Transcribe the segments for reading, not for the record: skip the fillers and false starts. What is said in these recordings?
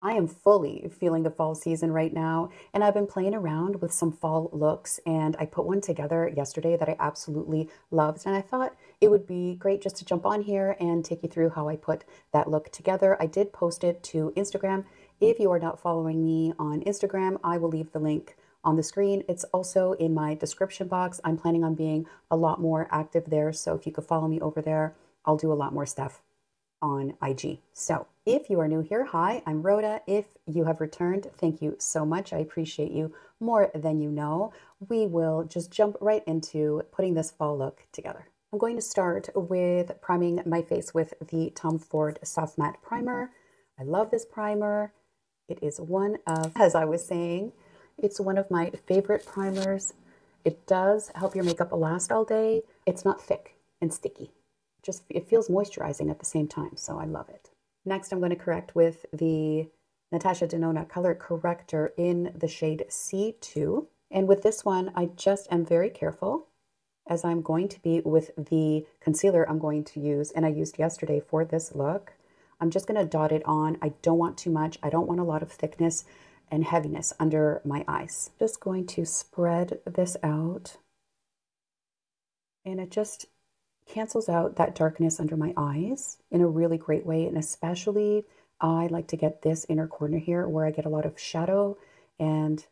I am fully feeling the fall season right now, and I've been playing around with some fall looks, and I put one together yesterday that I absolutely loved, and I thought it would be great just to jump on here and take you through how I put that look together. I did post it to Instagram. If you are not following me on Instagram, I will leave the link on the screen. It's also in my description box. I'm planning on being a lot more active there, so if you could follow me over there, I'll do a lot more stuff on IG. So if you are new here, hi, I'm Rhoda. If you have returned, thank you so much. I appreciate you more than you know. We will just jump right into putting this fall look together. I'm going to start with priming my face with the Tom Ford Soft Matte Primer. I love this primer. It is one of, as I was saying, it's one of my favorite primers. It does help your makeup last all day. It's not thick and sticky. Just it feels moisturizing at the same time, so I love it. Next, I'm going to correct with the Natasha Denona Color Corrector in the shade C2. And with this one, I just am very careful, as I'm going to be with the concealer I'm going to use, and I used yesterday for this look. I'm just going to dot it on. I don't want too much. I don't want a lot of thickness and heaviness under my eyes. Just going to spread this out, and it just cancels out that darkness under my eyes in a really great way. And especially I like to get this inner corner here where I get a lot of shadow and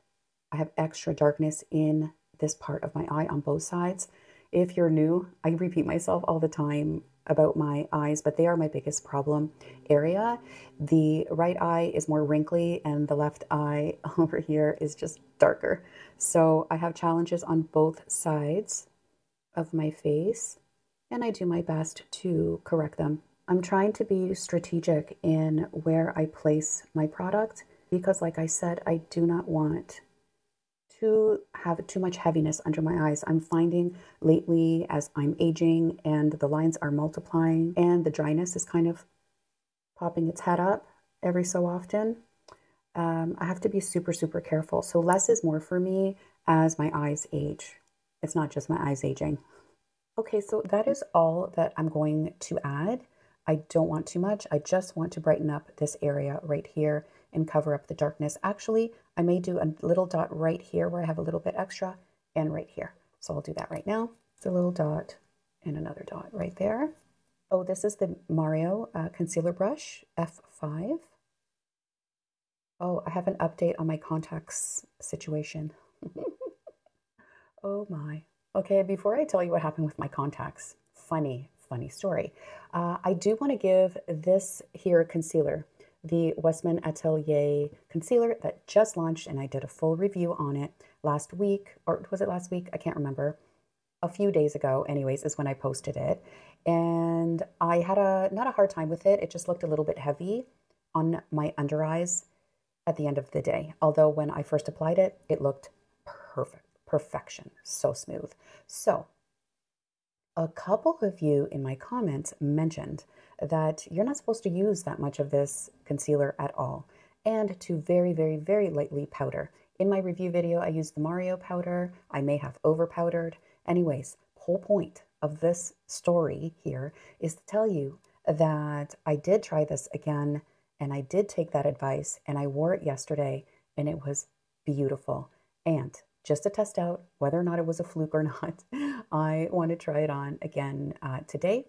I have extra darkness in this part of my eye on both sides. If you're new, I repeat myself all the time about my eyes, but they are my biggest problem area. The right eye is more wrinkly and the left eye over here is just darker. So I have challenges on both sides of my face, and I do my best to correct them. I'm trying to be strategic in where I place my product because, like I said, I do not want to have too much heaviness under my eyes. I'm finding lately as I'm aging and the lines are multiplying and the dryness is kind of popping its head up every so often, I have to be super, super careful. So less is more for me as my eyes age. It's not just my eyes aging. Okay, so that is all that I'm going to add. I don't want too much. I just want to brighten up this area right here and cover up the darkness. Actually, I may do a little dot right here where I have a little bit extra and right here. So I'll do that right now. It's a little dot and another dot right there. Oh, this is the Mario concealer brush, F5. Oh, I have an update on my contacts situation. Oh my. Okay, before I tell you what happened with my contacts, funny story. I do want to give this here concealer, the Westman Atelier concealer that just launched, and I did a full review on it last week, or was it last week? I can't remember. A few days ago, anyways, is when I posted it. And I had not a hard time with it. It just looked a little bit heavy on my under eyes at the end of the day. Although when I first applied it, it looked perfect. Perfection, so smooth. So a couple of you in my comments mentioned that you're not supposed to use that much of this concealer at all and to very, very, very lightly powder. In my review video, I used the Mario powder. I may have over powdered. Anyways, the whole point of this story here is to tell you that I did try this again and I did take that advice and I wore it yesterday and it was beautiful. And just to test out whether or not it was a fluke or not, I want to try it on again today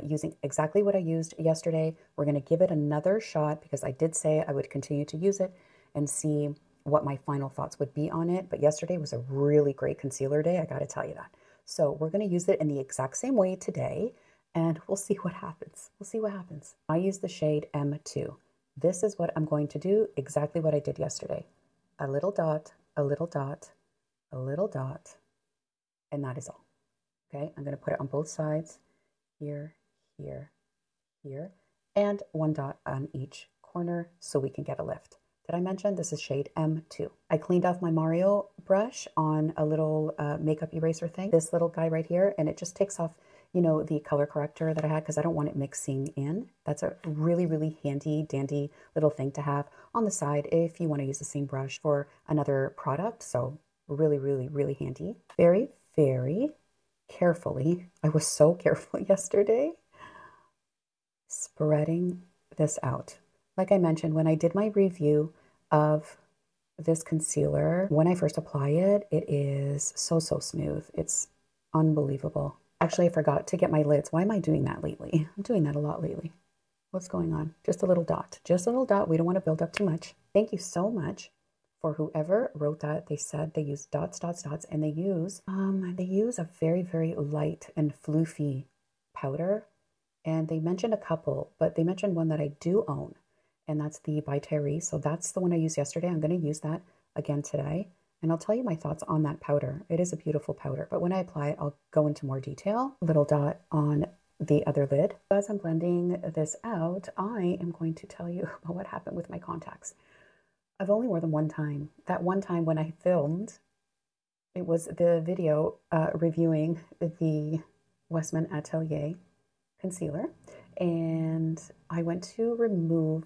using exactly what I used yesterday. We're going to give it another shot because I did say I would continue to use it and see what my final thoughts would be on it. But yesterday was a really great concealer day, I got to tell you that. So we're going to use it in the exact same way today and we'll see what happens. We'll see what happens. I use the shade M2. This is what I'm going to do, exactly what I did yesterday. A little dot, a little dot, a little dot, and that is all. Okay, I'm going to put it on both sides, here, here, here, and one dot on each corner so we can get a lift. Did I mention this is shade M2? I cleaned off my Mario brush on a little makeup eraser thing, this little guy right here, and it just takes off, you know, the color corrector that I had because I don't want it mixing in. That's a really, really handy dandy little thing to have on the side if you want to use the same brush for another product. So really, really, really handy. Very, very carefully. I was so careful yesterday. Spreading this out. Like I mentioned, when I did my review of this concealer, when I first apply it, it is so smooth. It's unbelievable. Actually, I forgot to get my lids. Why am I doing that lately? I'm doing that a lot lately. What's going on? Just a little dot. Just a little dot. We don't want to build up too much. Thank you so much for whoever wrote that. They said they use dots, and they use a very light and floofy powder. And they mentioned a couple, but they mentioned one that I do own, and that's the Beauté. So that's the one I used yesterday. I'm going to use that again today, and I'll tell you my thoughts on that powder. It is a beautiful powder, but when I apply it, I'll go into more detail. Little dot on the other lid. As I'm blending this out, I am going to tell you about what happened with my contacts. I've only worn them one time. That one time when I filmed, it was the video reviewing the Westman Atelier concealer, and I went to remove,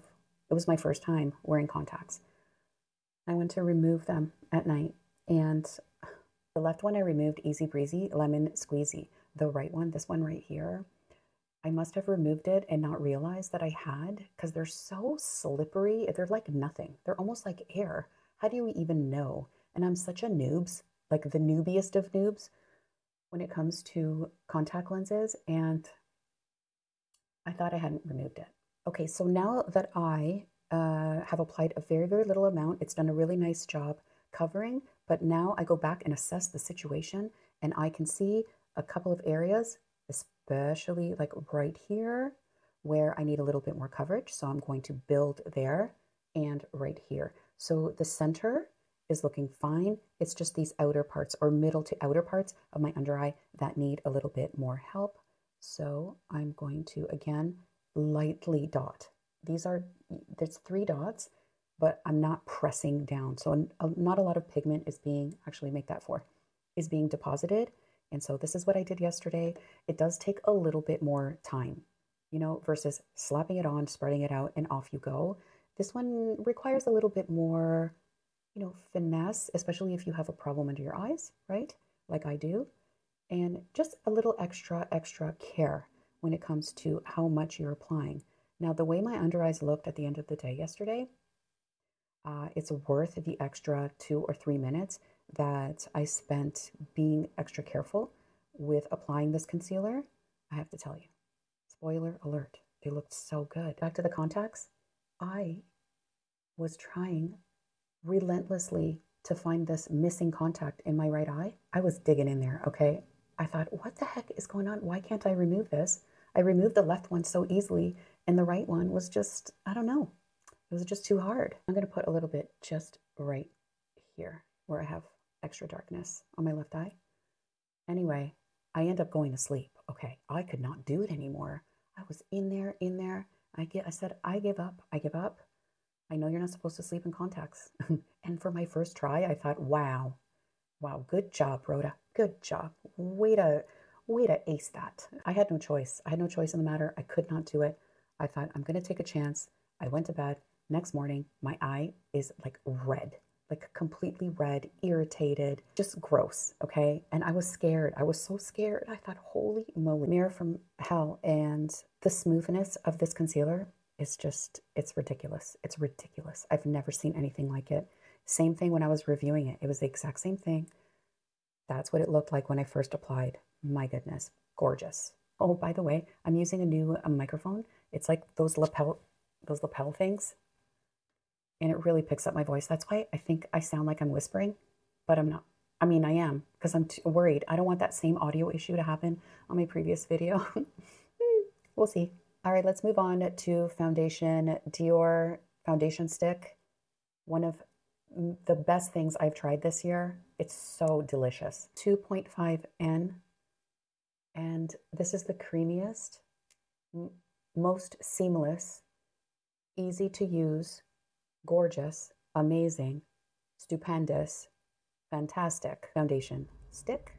it was my first time wearing contacts. I went to remove them at night, and the left one I removed easy breezy, lemon squeezy. The right one, this one right here, I must have removed it and not realized that I had, because they're so slippery. They're like nothing. They're almost like air. How do you even know? And I'm such a noobs, like the noobiest of noobs when it comes to contact lenses, and I thought I hadn't removed it. Okay, so now that I have applied a very little amount, it's done a really nice job covering, but now I go back and assess the situation, and I can see a couple of areas, especially like right here, where I need a little bit more coverage. So I'm going to build there and right here. So the center is looking fine. It's just these outer parts, or middle to outer parts of my under eye, that need a little bit more help. So I'm going to, again, lightly dot. There's 3 dots, but I'm not pressing down. So not a lot of pigment is being, actually make that 4, is being deposited. And so this is what I did yesterday. It does take a little bit more time, you know, versus slapping it on, spreading it out, and off you go. This one requires a little bit more, you know, finesse, especially if you have a problem under your eyes, right? Like I do. And just a little extra care when it comes to how much you're applying. Now, the way my under eyes looked at the end of the day yesterday, it's worth the extra 2 or 3 minutes that I spent being extra careful with applying this concealer. I have to tell you, spoiler alert, they looked so good. Back to the contacts, I was trying relentlessly to find this missing contact in my right eye. I was digging in there, okay? I thought, what the heck is going on? Why can't I remove this? I removed the left one so easily, and the right one was just, I don't know. It was just too hard. I'm going to put a little bit just right here where I have extra darkness on my left eye. Anyway, I end up going to sleep. Okay, I could not do it anymore. I was in there. I said, I give up. I know you're not supposed to sleep in contacts. And for my first try, I thought, wow, good job, Rhoda. Good job. Way to ace that. I had no choice. I had no choice in the matter. I could not do it. I thought, I'm going to take a chance. I went to bed. Next morning, my eye is like red, like completely red, irritated, just gross, okay? And I was scared. I was so scared. I thought, holy moly, mirror from hell. And the smoothness of this concealer is just, it's ridiculous. It's ridiculous. I've never seen anything like it. Same thing when I was reviewing it. It was the exact same thing. That's what it looked like when I first applied. My goodness, gorgeous. Oh, by the way, I'm using a new microphone. It's like those lapel things. And it really picks up my voice. That's why I think I sound like I'm whispering, but I'm not. I mean, I am, because I'm worried. I don't want that same audio issue to happen on my previous video. We'll see. All right, let's move on to foundation. Dior foundation stick. One of the best things I've tried this year. It's so delicious. 2.5N. And this is the creamiest, most seamless, easy to use, gorgeous, amazing, stupendous, fantastic foundation stick.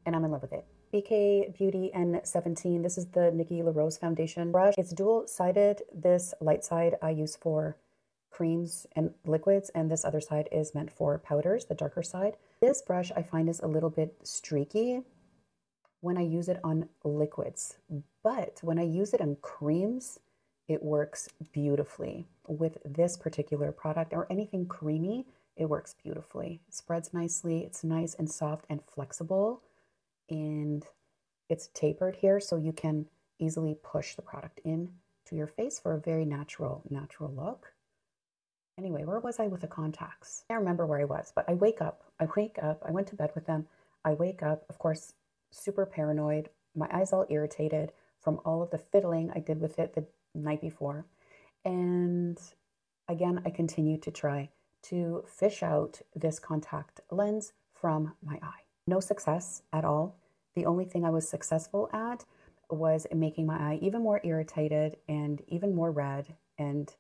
And I'm in love with it. BK Beauty N17. This is the Nikki LaRose foundation brush. It's dual-sided. This light side I use for creams and liquids, and this other side is meant for powders, the darker side. This brush I find is a little bit streaky when I use it on liquids, but when I use it on creams, it works beautifully. With this particular product or anything creamy, it works beautifully. It spreads nicely. It's nice and soft and flexible. And it's tapered here, so you can easily push the product in to your face for a very natural look. Anyway, where was I with the contacts? I can't remember where I was, but I wake up, I went to bed with them. I wake up, of course, super paranoid. My eyes all irritated from all of the fiddling I did with it the night before. And again, I continue to try to fish out this contact lens from my eye. No success at all. The only thing I was successful at was making my eye even more irritated and even more red and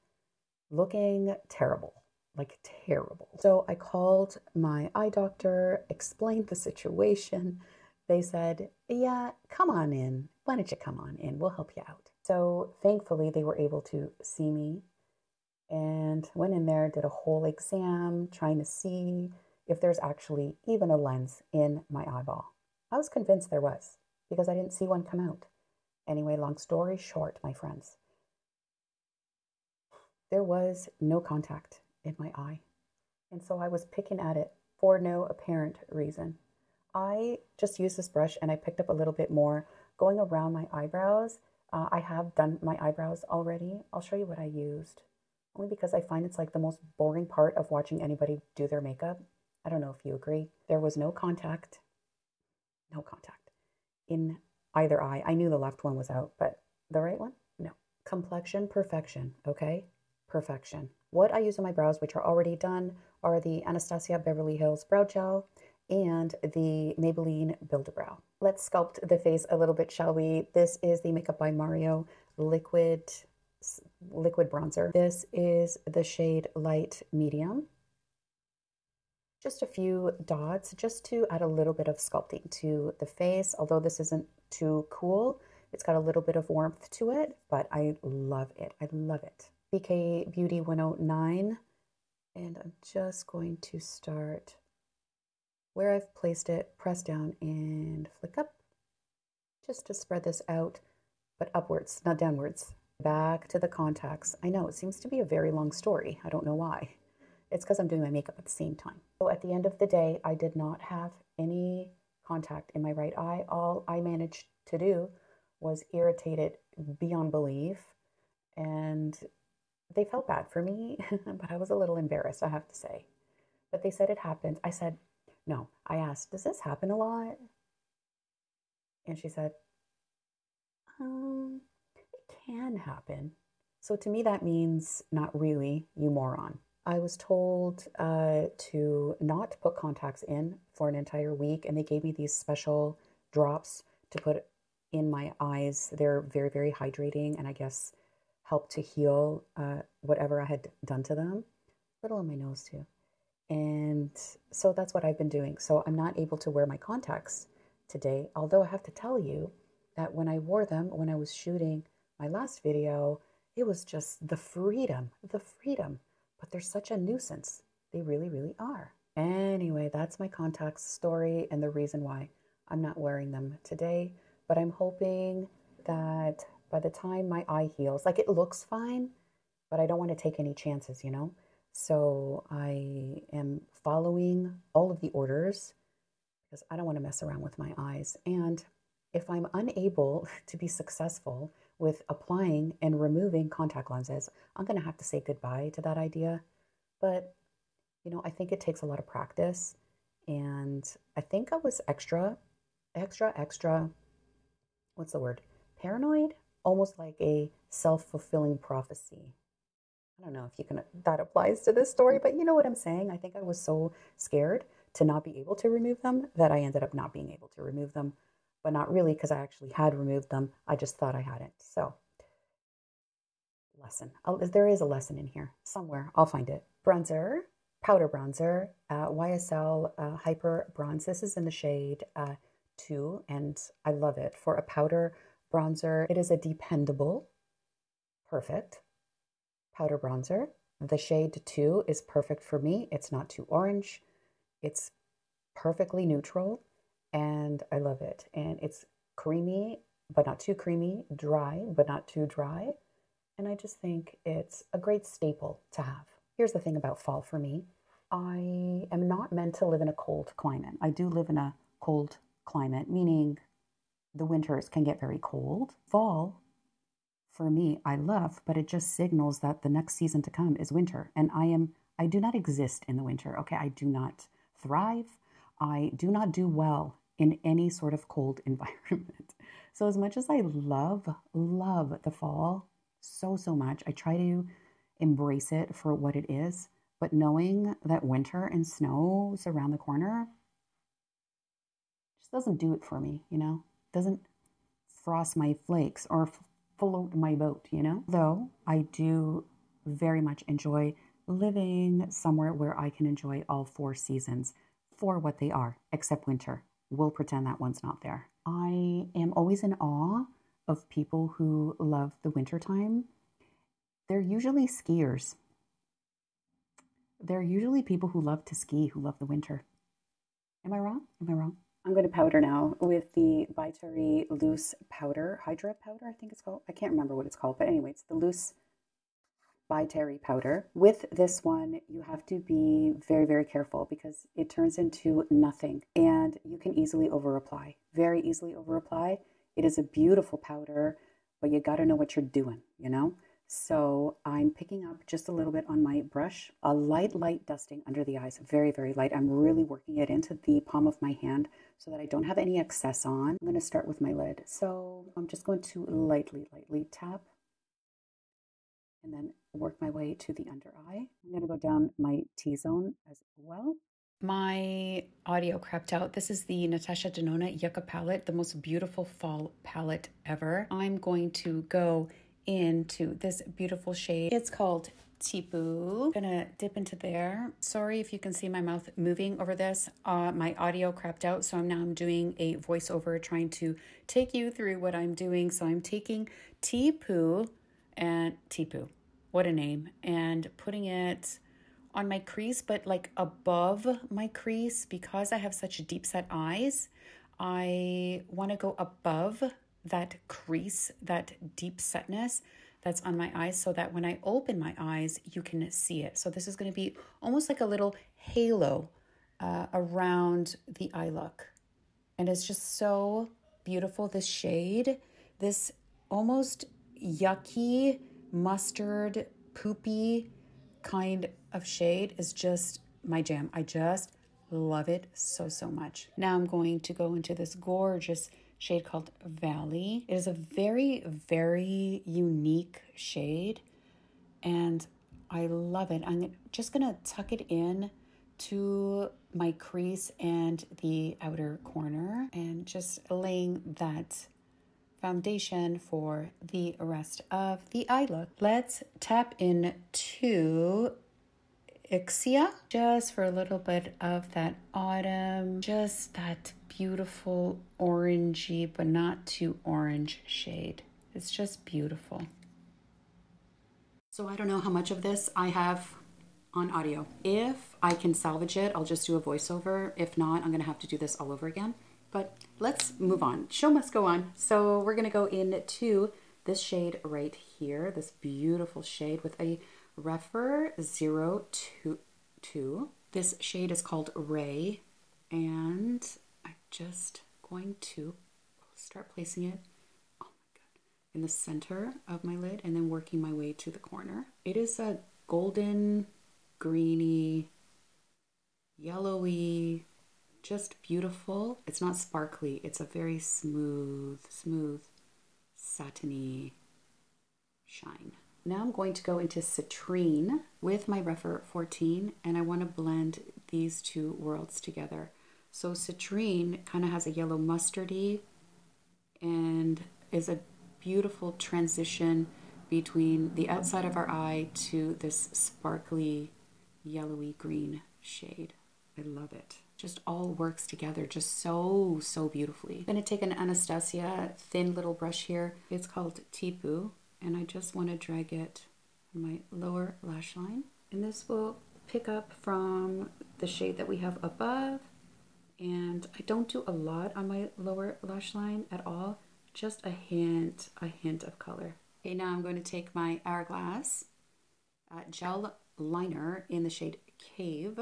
looking terrible, like terrible. So I called my eye doctor, explained the situation. They said, yeah, come on in. Why don't you come on in? We'll help you out. So thankfully they were able to see me and went in there, did a whole exam, trying to see if there's actually even a lens in my eyeball. I was convinced there was because I didn't see one come out. Anyway, long story short, my friends, there was no contact in my eye. And so I was picking at it for no apparent reason. I just used this brush and I picked up a little bit more going around my eyebrows. I have done my eyebrows already. I'll show you what I used, only because I find it's like the most boring part of watching anybody do their makeup. I don't know if you agree. There was no contact in either eye. I knew the left one was out, but the right one, no. Complexion perfection, okay? Perfection. What I use on my brows, which are already done, are the Anastasia Beverly Hills Brow Gel and the Maybelline Build-A-Brow. Let's sculpt the face a little bit, shall we? This is the Makeup by Mario liquid bronzer. This is the shade Light Medium. Just a few dots just to add a little bit of sculpting to the face. Although this isn't too cool, it's got a little bit of warmth to it, but I love it. I love it. BK Beauty 109, and I'm just going to start where I've placed it, press down and flick up, just to spread this out, but upwards, not downwards. Back to the contacts. I know, it seems to be a very long story. I don't know why. It's because I'm doing my makeup at the same time. So at the end of the day, I did not have any contact in my right eye. All I managed to do was irritate it beyond belief, and they felt bad for me, but I was a little embarrassed, I have to say. But they said it happened. I said, no. I asked, does this happen a lot? And she said, it can happen. So to me, that means not really, you moron. I was told to not put contacts in for an entire week, and they gave me these special drops to put in my eyes. They're very, very hydrating, and I guess help to heal whatever I had done to them. A little on my nose too. And so that's what I've been doing. So I'm not able to wear my contacts today, although I have to tell you that when I wore them, when I was shooting my last video, it was just the freedom. But they're such a nuisance. They really, really are. Anyway, that's my contacts story and the reason why I'm not wearing them today. But I'm hoping that by the time my eye heals, like it looks fine, but I don't want to take any chances, you know? So I am following all of the orders because I don't want to mess around with my eyes. And if I'm unable to be successful with applying and removing contact lenses, I'm going to have to say goodbye to that idea. But, you know, I think it takes a lot of practice. And I think I was extra, what's the word? Paranoid? Almost like a self-fulfilling prophecy. I don't know if you can, that applies to this story, but you know what I'm saying? I think I was so scared to not be able to remove them that I ended up not being able to remove them, but not really because I actually had removed them. I just thought I hadn't. So, lesson. There is a lesson in here somewhere. I'll find it. Bronzer, powder bronzer, YSL Hyper Bronze. This is in the shade 2, and I love it. For a powder bronzer, it is a dependable, perfect powder bronzer. The shade 2 is perfect for me. It's not too orange. It's perfectly neutral, and I love it. And it's creamy, but not too creamy, dry, but not too dry. And I just think it's a great staple to have. Here's the thing about fall for me. I am not meant to live in a cold climate. I do live in a cold climate, meaning the winters can get very cold. Fall, for me, I love, but it just signals that the next season to come is winter. And I do not exist in the winter, okay? I do not thrive. I do not do well in any sort of cold environment. So as much as I love the fall so much, I try to embrace it for what it is. But knowing that winter and snow is around the corner just doesn't do it for me, you know? Doesn't frost my flakes or float my boat, you know? Though I do very much enjoy living somewhere where I can enjoy all 4 seasons for what they are, except winter. We'll pretend that one's not there. I am always in awe of people who love the wintertime. They're usually skiers. They're usually people who love to ski, who love the winter. Am I wrong? Am I wrong? I'm going to powder now with the Beauté loose powder, Hydra powder, I think it's called. I can't remember what it's called, but anyway, it's the loose Beauté powder. With this one, you have to be very careful because it turns into nothing and you can easily over apply, very easily over apply. It is a beautiful powder, but you got to know what you're doing, you know? So I'm picking up just a little bit on my brush, a light dusting under the eyes, very light. I'm really working it into the palm of my hand so that I don't have any excess on. I'm going to start with my lid. So I'm just going to lightly tap and then work my way to the under eye. I'm going to go down my T-zone as well. My audio crapped out. This is the Natasha Denona Yucca palette, the most beautiful fall palette ever. I'm going to go into this beautiful shade. It's called Tipu. I'm gonna dip into there. Sorry if you can see my mouth moving over this. My audio crapped out, so I'm doing a voiceover trying to take you through what I'm doing. So I'm taking Tipu, what a name, and putting it on my crease, but like above my crease. Because I have such deep set eyes, I want to go above that crease, that deep setness that's on my eyes, so that when I open my eyes, you can see it. So this is going to be almost like a little halo around the eye look. And it's just so beautiful, this shade, this almost yucky, mustard, poopy kind of shade is just my jam. I just love it so much. Now I'm going to go into this gorgeous shade called Valley. It is a very unique shade and I love it. I'm just gonna tuck it in to my crease and the outer corner and just laying that foundation for the rest of the eye look. Let's tap into Ixia just for a little bit of that autumn, just that beautiful orangey but not too orange shade. It's just beautiful. So I don't know how much of this I have on audio. If I can salvage it, I'll just do a voiceover. If not, I'm gonna have to do this all over again. But let's move on. Show must go on. So we're gonna go into this shade right here, this beautiful shade with a RèPHR 022. This shade is called Ray, and I'm just going to start placing it, oh my God, in the center of my lid and then working my way to the corner. It is a golden, greeny, yellowy, just beautiful. It's not sparkly. It's a very smooth, satiny shine. Now I'm going to go into Citrine with my RèPHR 14, and I want to blend these two worlds together. So Citrine kind of has a yellow mustardy and is a beautiful transition between the outside of our eye to this sparkly yellowy green shade. I love it. Just all works together just so beautifully. I'm going to take an Anastasia thin little brush here. It's called Tipu, and I just want to drag it on my lower lash line. And this will pick up from the shade that we have above. And I don't do a lot on my lower lash line at all, just a hint of color. Okay, now I'm going to take my Hourglass gel liner in the shade Cave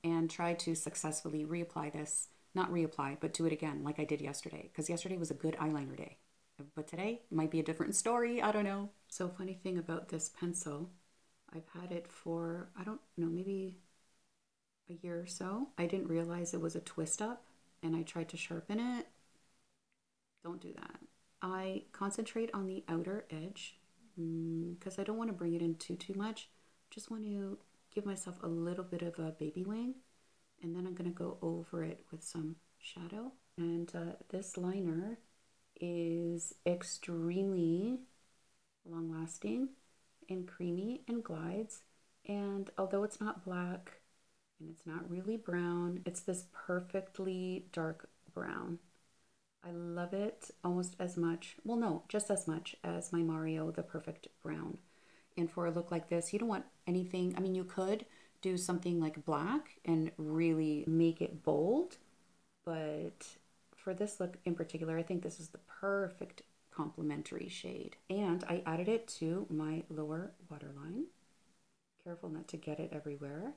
and try to successfully reapply this. Not reapply, but do it again like I did yesterday, because yesterday was a good eyeliner day. But today might be a different story. I don't know. So funny thing about this pencil, I've had it for, I don't know, maybe a year or so. I didn't realize it was a twist up and I tried to sharpen it. Don't do that. I concentrate on the outer edge because I don't want to bring it in too much. Just want to give myself a little bit of a baby wing, and then I'm going to go over it with some shadow. And this liner is extremely long lasting and creamy and glides. And although it's not black and it's not really brown, it's this perfectly dark brown. I love it almost as much, well no, just as much as my Mario, the Perfect Brown. And for a look like this, you don't want anything, I mean, you could do something like black and really make it bold, but for this look in particular, I think this is the perfect complementary shade. And I added it to my lower waterline. Careful not to get it everywhere.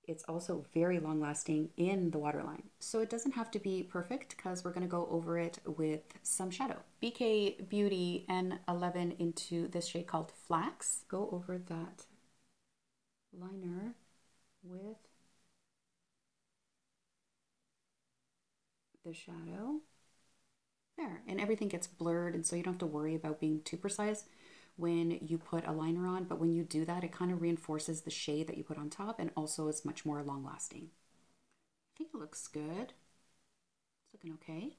It's also very long lasting in the waterline. So it doesn't have to be perfect because we're going to go over it with some shadow. BK Beauty N11 into this shade called Flax. Go over that liner with the shadow. There, and everything gets blurred, and so you don't have to worry about being too precise when you put a liner on, but when you do that, it kind of reinforces the shade that you put on top, and also it's much more long lasting. I think it looks good. It's looking okay.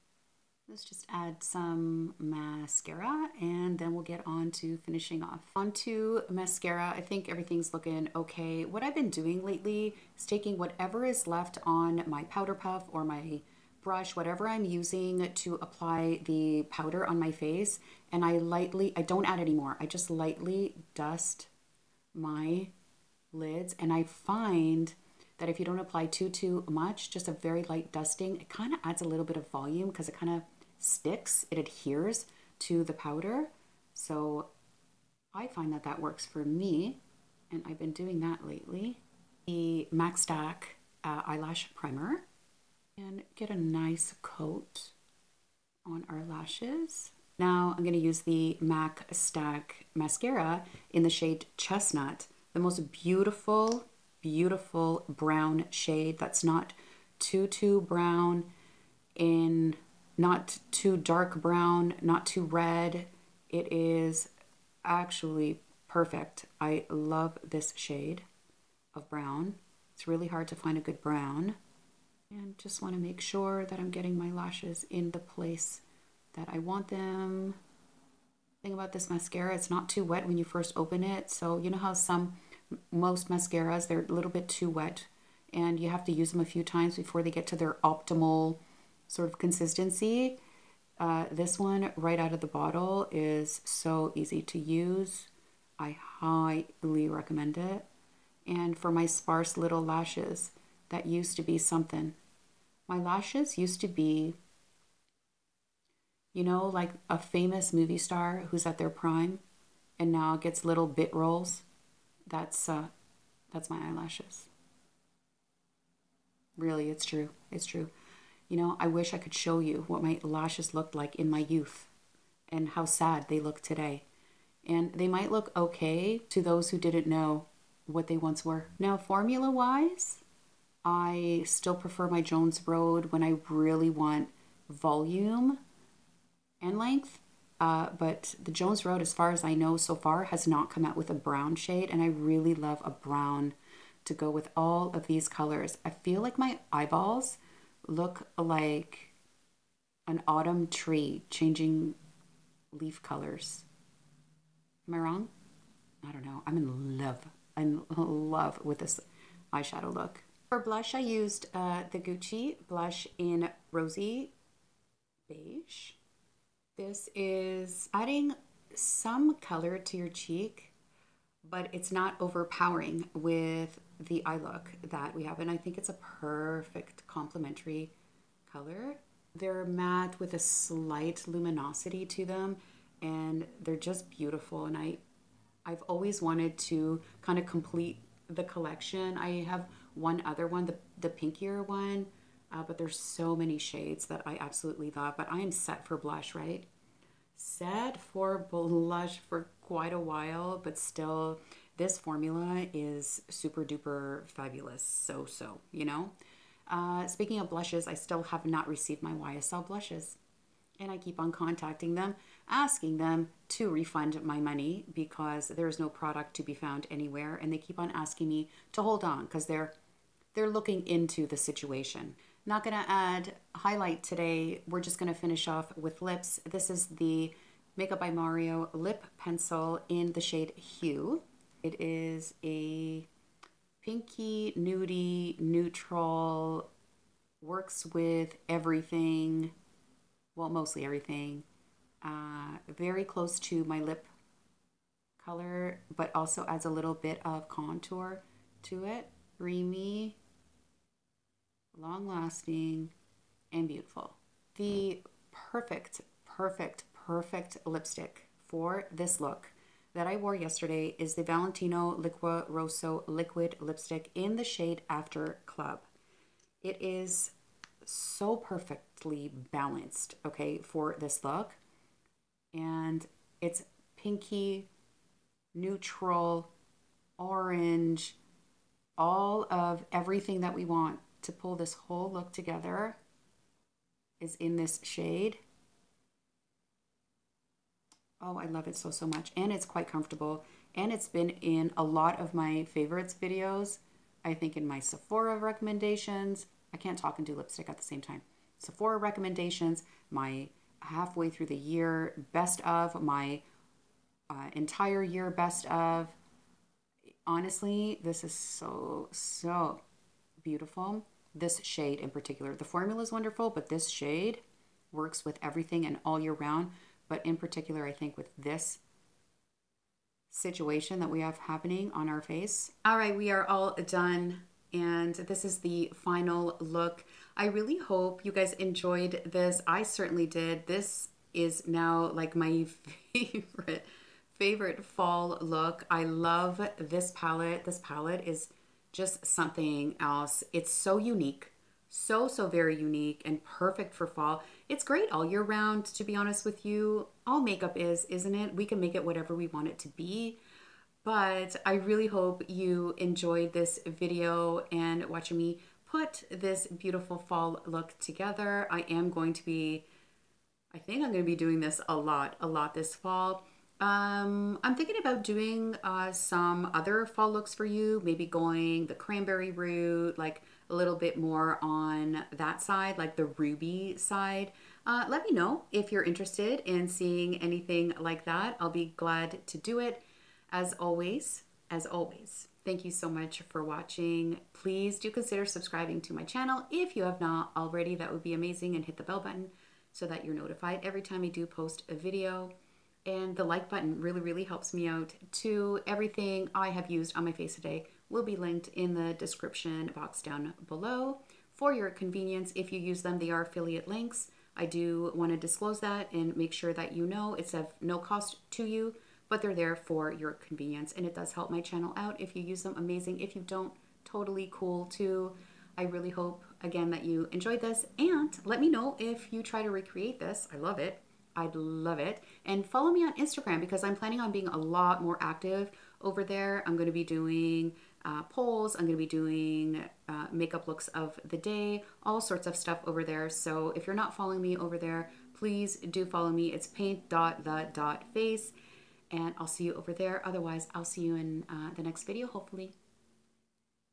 Let's just add some mascara, and then we'll get on to finishing off. Onto mascara, I think everything's looking okay. What I've been doing lately is taking whatever is left on my powder puff or my brush, whatever I'm using to apply the powder on my face, and I don't add any more. I just lightly dust my lids, and I find that if you don't apply too much, just a very light dusting, it kind of adds a little bit of volume because it kind of sticks, it adheres to the powder. So I find that that works for me, and I've been doing that lately. The MACstack eyelash primer, and get a nice coat on our lashes. Now I'm going to use the MACstack mascara in the shade Chestnut, the most beautiful, beautiful brown shade that's not too brown, in not too dark brown, not too red. It is actually perfect. I love this shade of brown. It's really hard to find a good brown. And just want to make sure that I'm getting my lashes in the place that I want them. Thing about this mascara, it's not too wet when you first open it. So you know how most mascaras, they're a little bit too wet and you have to use them a few times before they get to their optimal sort of consistency. This one right out of the bottle is so easy to use. I highly recommend it. And for my sparse little lashes, that used to be something. My lashes used to be, you know, like a famous movie star who's at their prime and now gets little bit rolls. That's my eyelashes. Really, it's true. It's true. You know, I wish I could show you what my lashes looked like in my youth and how sad they look today. And they might look okay to those who didn't know what they once were. Now, formula-wise, I still prefer my Jones Road when I really want volume and length. But the Jones Road, as far as I know so far, has not come out with a brown shade. And I really love a brown to go with all of these colors. I feel like my eyeballs look like an autumn tree changing leaf colors. Am I wrong? I don't know. I'm in love. I'm in love with this eyeshadow look. For blush, I used the Gucci blush in Rosie Beige. This is adding some color to your cheek, but it's not overpowering with the eye look that we have. And I think it's a perfect complementary color. They're matte with a slight luminosity to them. and they're just beautiful. And I've always wanted to kind of complete the collection. I have one other one, the pinkier one, but there's so many shades that I absolutely love. But I am set for blush, right? Set for blush for quite a while, but still, this formula is super duper fabulous. So, you know. Speaking of blushes, I still have not received my YSL blushes. And I keep on contacting them, asking them to refund my money because there is no product to be found anywhere. And they keep on asking me to hold on because they're looking into the situation. Not going to add highlight today. We're just going to finish off with lips. This is the Makeup by Mario lip pencil in the shade Hue. It is a pinky, nudie, neutral, works with everything. Well, mostly everything. Very close to my lip color, but also adds a little bit of contour to it. Creamy, long-lasting, and beautiful. The perfect lipstick for this look that I wore yesterday is the Valentino Liqua Rosso Liquid Lipstick in the shade After Club. It is so perfectly balanced, okay, for this look. And it's pinky, neutral, orange, all of everything that we want to pull this whole look together is in this shade. Oh, I love it so much. And it's quite comfortable. And it's been in a lot of my favorites videos. I think in my Sephora recommendations. I can't talk and do lipstick at the same time. Sephora recommendations, my halfway through the year best of, my entire year best of. Honestly, this is so beautiful. This shade in particular. The formula is wonderful, but this shade works with everything and all year round. But in particular, I think with this situation that we have happening on our face. All right, we are all done. And this is the final look. I really hope you guys enjoyed this. I certainly did. This is now like my favorite fall look. I love this palette. This palette is just something else. It's so unique. So very unique and perfect for fall. It's great all year round, to be honest with you. All makeup is, isn't it? We can make it whatever we want it to be. But I really hope you enjoyed this video and watching me put this beautiful fall look together. I think I'm going to be doing this a lot this fall. I'm thinking about doing some other fall looks for you, maybe going the cranberry route, like a little bit more on that side, like the ruby side. Let me know if you're interested in seeing anything like that. I'll be glad to do it. As always, thank you so much for watching. Please do consider subscribing to my channel if you have not already. That would be amazing, and hit the bell button so that you're notified every time I do post a video. And the like button really helps me out too. Everything I have used on my face today will be linked in the description box down below for your convenience. If you use them, they are affiliate links. I do want to disclose that and make sure that you know it's of no cost to you, but they're there for your convenience, and it does help my channel out. If you use them, amazing. If you don't, totally cool too. I really hope, again, that you enjoyed this, and let me know if you try to recreate this. I love it. I'd love it. And follow me on Instagram because I'm planning on being a lot more active over there. I'm going to be doing polls. I'm going to be doing makeup looks of the day, all sorts of stuff over there. So if you're not following me over there, please do follow me. It's paint.the.face. And I'll see you over there. Otherwise, I'll see you in the next video, hopefully.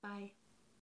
Bye.